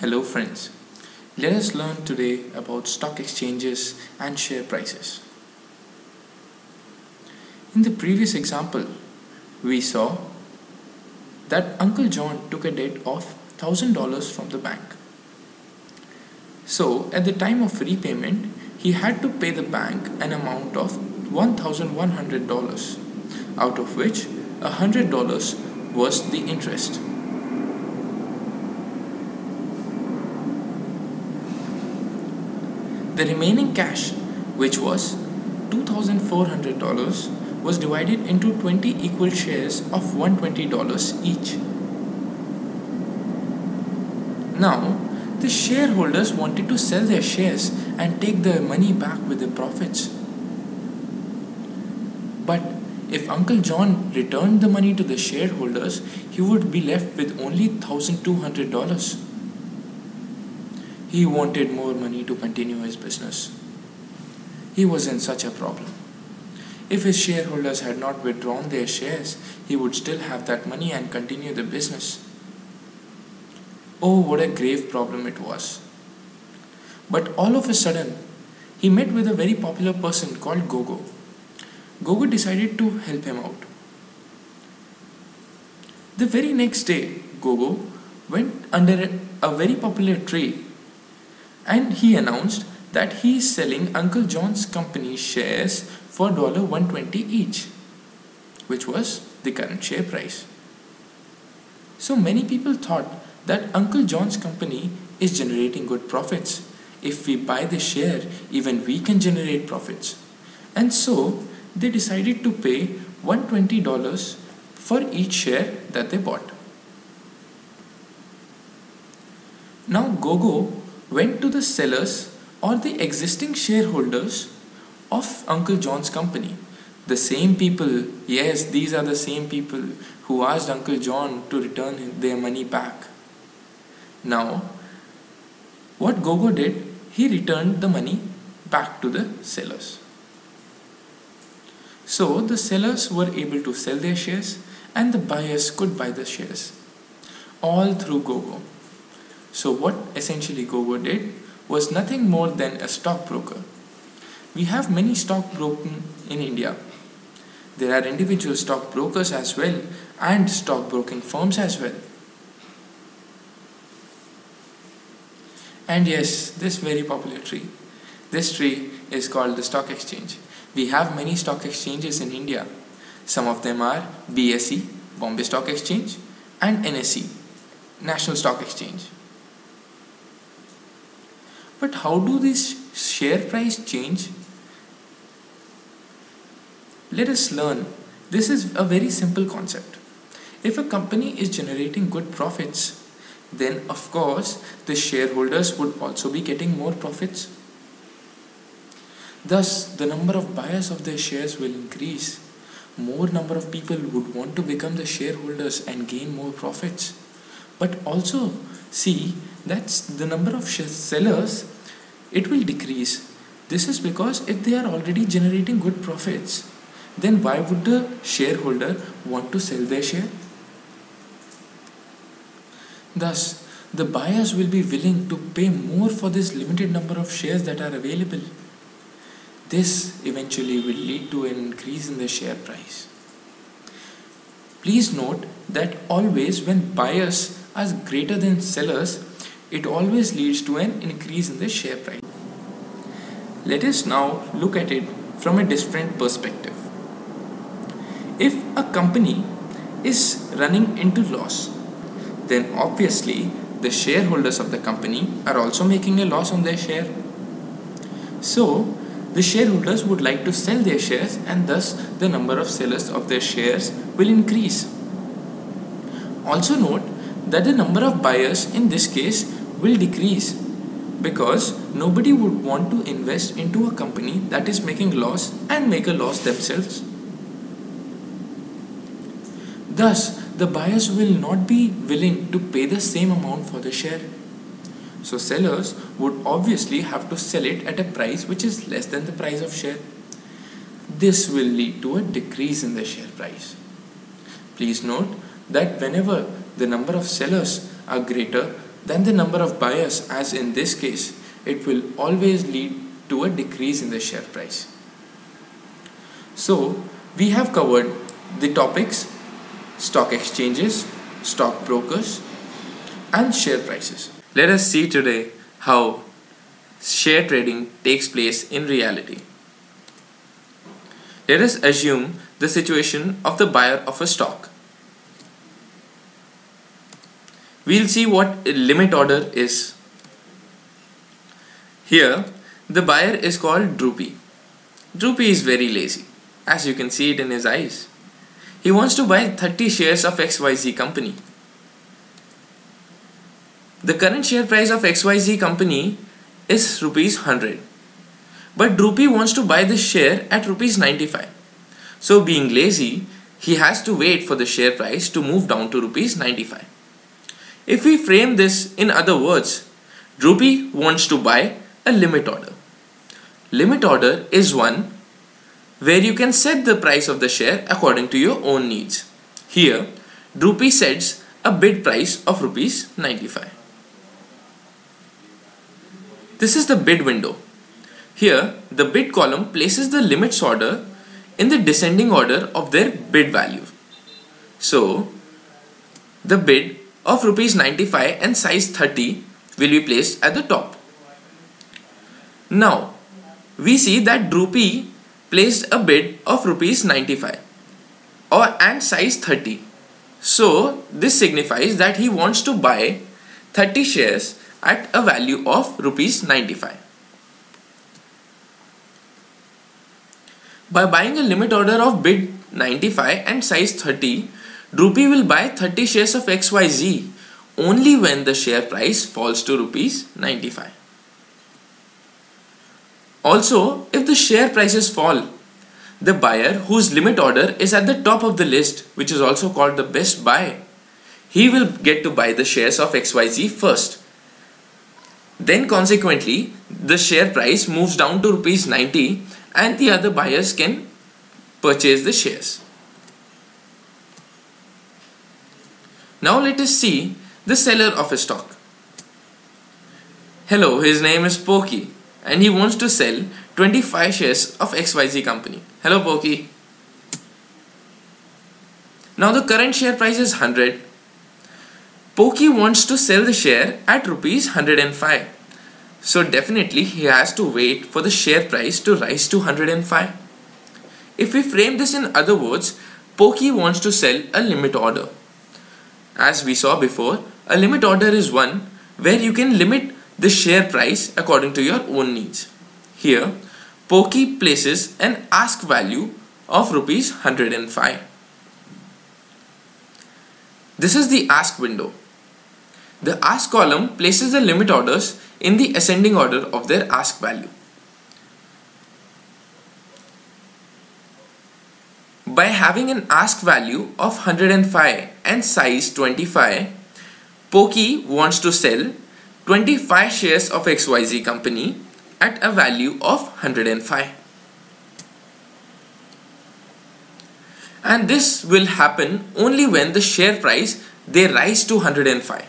Hello friends, let us learn today about stock exchanges and share prices. In the previous example, we saw that Uncle John took a debt of $1,000 from the bank. So at the time of repayment, he had to pay the bank an amount of $1,100, out of which $100 was the interest. The remaining cash, which was $2,400, was divided into 20 equal shares of $120 each. Now, the shareholders wanted to sell their shares and take their money back with the profits. But if Uncle John returned the money to the shareholders, he would be left with only $1,200. He wanted more money to continue his business. He was in such a problem. If his shareholders had not withdrawn their shares, he would still have that money and continue the business. Oh, what a grave problem it was. But all of a sudden, he met with a very popular person called Gogo. Gogo decided to help him out. The very next day, Gogo went under a very popular tree and he announced that he is selling Uncle John's company shares for $120 each, which was the current share price. So many people thought that Uncle John's company is generating good profits. If we buy the share, even we can generate profits. And so they decided to pay $120 for each share that they bought. Now Gogo went to the sellers or the existing shareholders of Uncle John's company. The same people, yes, these are the same people who asked Uncle John to return their money back. Now, what Gogo did, he returned the money back to the sellers. So the sellers were able to sell their shares and the buyers could buy the shares, all through Gogo. So what essentially Gogo did was nothing more than a stockbroker. We have many stockbrokers in India. There are individual stockbrokers as well and stockbroking firms as well. And yes, this very popular tree. This tree is called the stock exchange. We have many stock exchanges in India. Some of them are BSE, Bombay Stock Exchange, and NSE, National Stock Exchange. But how do these share price change? Let us learn. This is a very simple concept. If a company is generating good profits, then of course the shareholders would also be getting more profits. Thus, the number of buyers of their shares will increase. More number of people would want to become the shareholders and gain more profits. But also see that the number of sellers, it will decrease. This is because if they are already generating good profits, then why would the shareholder want to sell their share? Thus, the buyers will be willing to pay more for this limited number of shares that are available. This eventually will lead to an increase in the share price. Please note that always when buyers are greater than sellers, it always leads to an increase in the share price. Let us now look at it from a different perspective. If a company is running into loss, then obviously the shareholders of the company are also making a loss on their share. So the shareholders would like to sell their shares and thus the number of sellers of their shares will increase. Also note that the number of buyers in this case will decrease because nobody would want to invest into a company that is making loss and make a loss themselves. Thus, the buyers will not be willing to pay the same amount for the share. So sellers would obviously have to sell it at a price which is less than the price of share. This will lead to a decrease in the share price. Please note that whenever the number of sellers are greater, than the number of buyers, as in this case, it will always lead to a decrease in the share price. So, we have covered the topics: stock exchanges, stock brokers, and share prices. Let us see today how share trading takes place in reality. Let us assume the situation of the buyer of a stock. We'll see what a limit order is. Here, the buyer is called Droopy. Droopy is very lazy, as you can see it in his eyes. He wants to buy 30 shares of XYZ company. The current share price of XYZ company is rupees 100. But Droopy wants to buy this share at rupees 95. So being lazy, he has to wait for the share price to move down to rupees 95. If we frame this in other words, Droopy wants to buy a limit order. Limit order is one where you can set the price of the share according to your own needs. Here, Droopy sets a bid price of rupees 95. This is the bid window. Here, the bid column places the limits order in the descending order of their bid value. So, the bid of rupees 95 and size 30 will be placed at the top. Now, we see that Droopy placed a bid of rupees 95 and size 30. So, this signifies that he wants to buy 30 shares at a value of rupees 95. By buying a limit order of bid 95 and size 30, Droopy will buy 30 shares of XYZ only when the share price falls to rupees 95. Also, if the share prices fall, the buyer whose limit order is at the top of the list, which is also called the best buy, he will get to buy the shares of XYZ first. Then consequently, the share price moves down to rupees 90 and the other buyers can purchase the shares. Now let us see the seller of a stock. Hello, his name is Pokey and he wants to sell 25 shares of XYZ company. Hello Pokey. Now the current share price is 100. Pokey wants to sell the share at rupees 105. So definitely he has to wait for the share price to rise to 105. If we frame this in other words, Pokey wants to sell a limit order. As we saw before, a limit order is one where you can limit the share price according to your own needs. Here, Pokey places an ask value of rupees 105. This is the ask window. The ask column places the limit orders in the ascending order of their ask value. By having an ask value of 105 and size 25, Pokey wants to sell 25 shares of XYZ company at a value of 105. And this will happen only when the share price they rise to 105.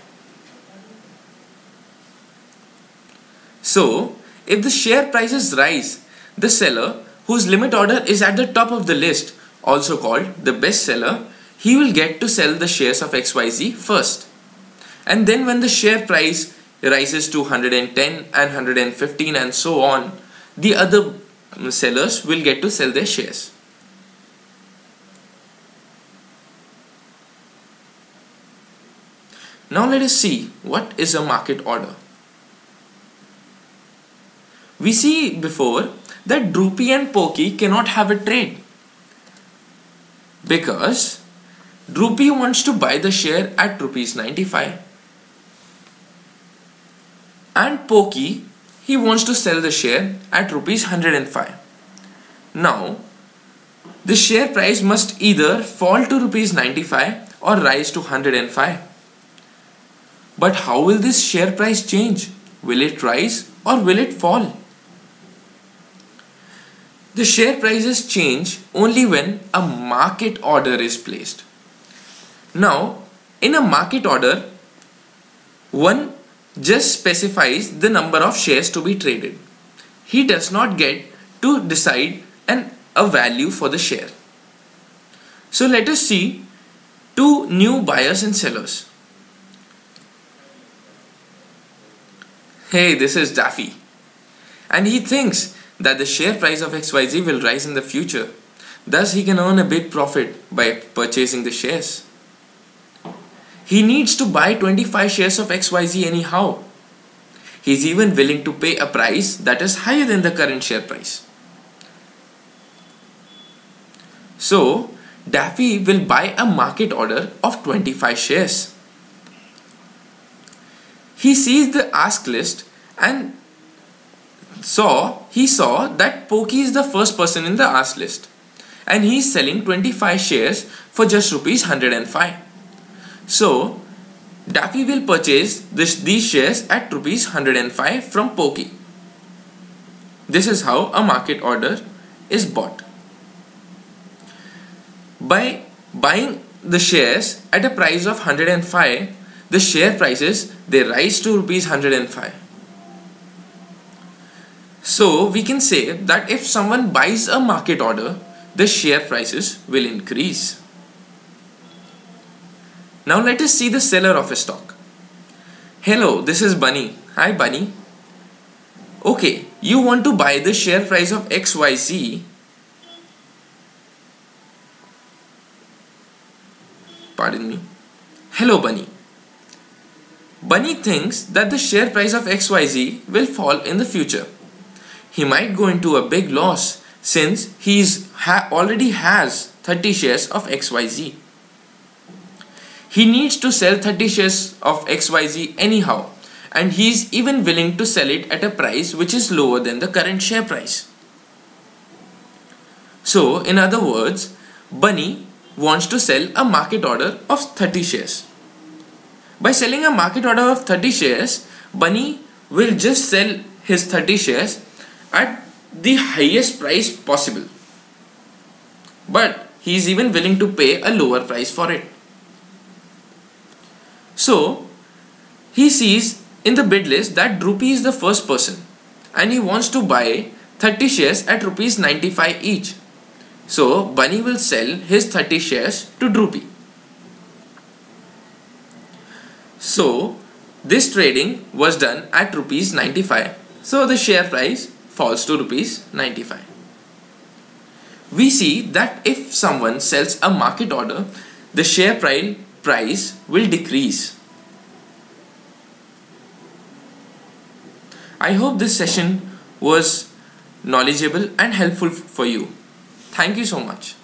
So, if the share prices rise, the seller whose limit order is at the top of the list, also called the best seller, he will get to sell the shares of XYZ first. And then when the share price rises to 110 and 115 and so on, the other sellers will get to sell their shares. Now let us see what is a market order. We see before that Droopy and Pokey cannot have a trade because Droopy wants to buy the share at rupees 95 and Pokey, he wants to sell the share at rupees 105. Now the share price must either fall to rupees 95 or rise to 105. But how will this share price change? Will it rise or will it fall? The share prices change only when a market order is placed. Now, in a market order, one just specifies the number of shares to be traded. He does not get to decide a value for the share. So let us see two new buyers and sellers. Hey, this is Daffy, and he thinks that the share price of XYZ will rise in the future. Thus, he can earn a big profit by purchasing the shares. He needs to buy 25 shares of XYZ anyhow. He's even willing to pay a price that is higher than the current share price. So, Daffy will buy a market order of 25 shares. He sees the ask list and he saw that Pokey is the first person in the ask list, and he is selling 25 shares for just rupees 105. So Daffy will purchase these shares at rupees 105 from Pokey. This is how a market order is bought. By buying the shares at a price of 105, the share prices they rise to rupees 105. So we can say that if someone buys a market order, the share prices will increase. Now let us see the seller of a stock. Hello, this is Bunny. Hi Bunny. Okay, you want to buy the share price of XYZ. Pardon me. Hello Bunny. Bunny thinks that the share price of XYZ will fall in the future. He might go into a big loss since he already has 30 shares of XYZ. He needs to sell 30 shares of XYZ anyhow, and he is even willing to sell it at a price which is lower than the current share price. So, in other words, Bunny wants to sell a market order of 30 shares. By selling a market order of 30 shares, Bunny will just sell his 30 shares at the highest price possible. But he is even willing to pay a lower price for it. So, he sees in the bid list that Droopy is the first person, and he wants to buy 30 shares at rupees 95 each. So, Bunny will sell his 30 shares to Droopy. So, this trading was done at rupees 95. So, the share price falls to rupees 95. We see that if someone sells a market order, the share price will decrease. I hope this session was knowledgeable and helpful for you. Thank you so much.